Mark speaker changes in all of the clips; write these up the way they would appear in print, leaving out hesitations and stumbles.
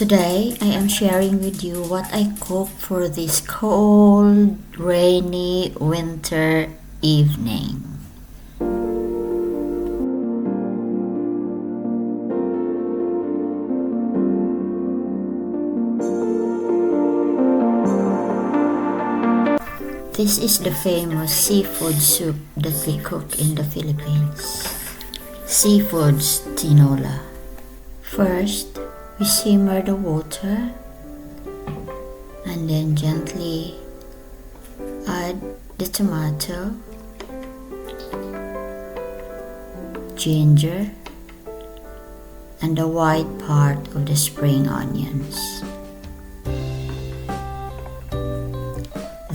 Speaker 1: Today, I am sharing with you what I cook for this cold, rainy winter evening. This is the famous seafood soup that we cook in the Philippines. Seafoods Tinola. First, we simmer the water and then gently add the tomato, ginger, and the white part of the spring onions.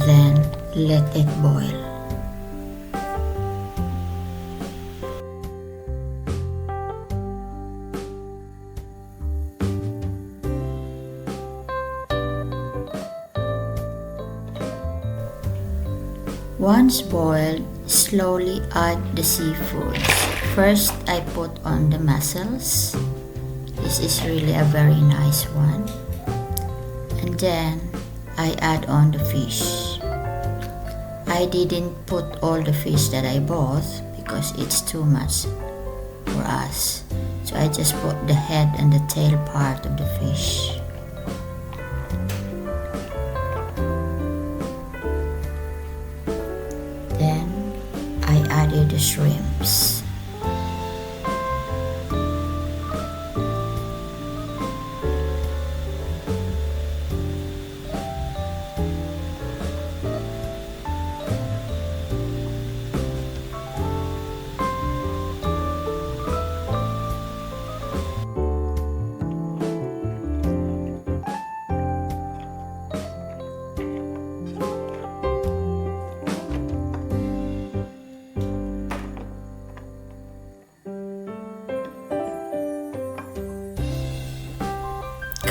Speaker 1: Then let it boil. Once boiled, slowly add the seafoods. First, I put on the mussels. This is really a very nice one. And then, I add on the fish. I didn't put all the fish that I bought because it's too much for us. So I just put the head and the tail part of the fish. Then I added the shrimps.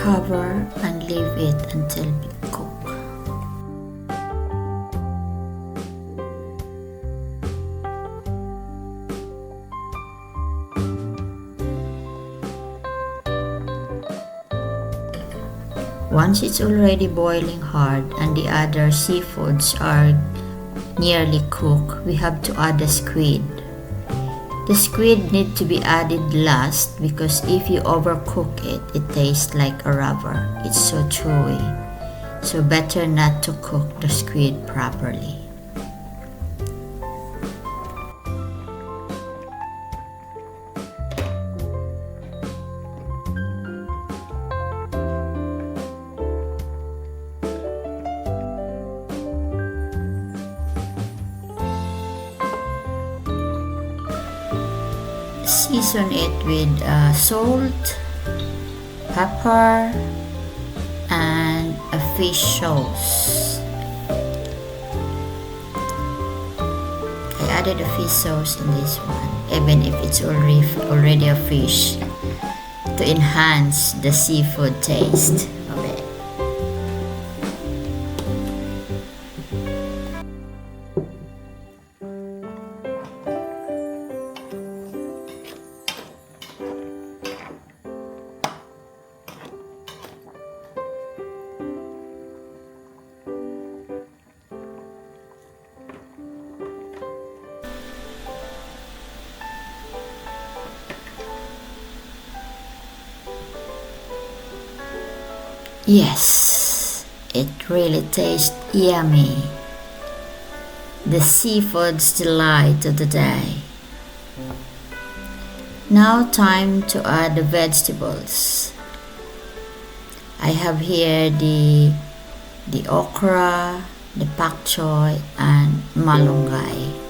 Speaker 1: Cover and leave it until it cooks. Once it's already boiling hard and the other seafoods are nearly cooked, we have to add the squid. The squid need to be added last because if you overcook it, it tastes like a rubber. It's so chewy. So better not to cook the squid properly. Season it with salt, pepper, and a fish sauce. I added a fish sauce in this one, even if it's already a fish, to enhance the seafood taste of it. Yes, it really tastes yummy. The seafood's delight of the day. Now time to add the vegetables. I have here the okra, the pak choy, and malunggay.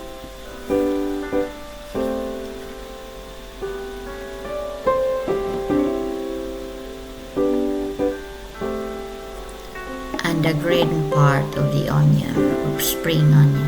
Speaker 1: And the green part of the onion, or spring onion.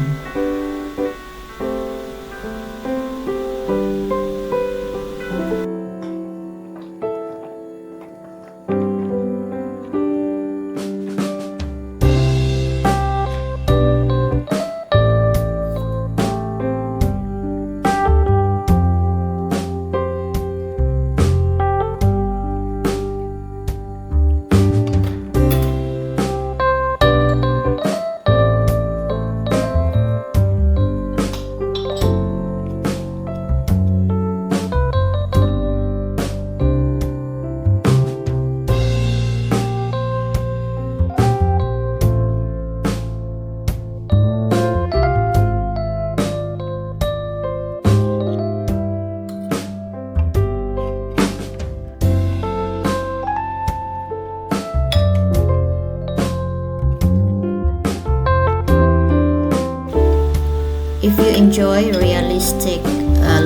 Speaker 1: If you enjoy realistic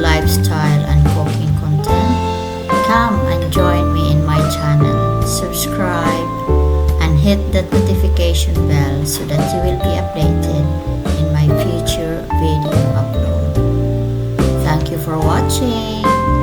Speaker 1: lifestyle and cooking content, come and join me in my channel. Subscribe and hit that notification bell so that you will be updated in my future video upload. Thank you for watching.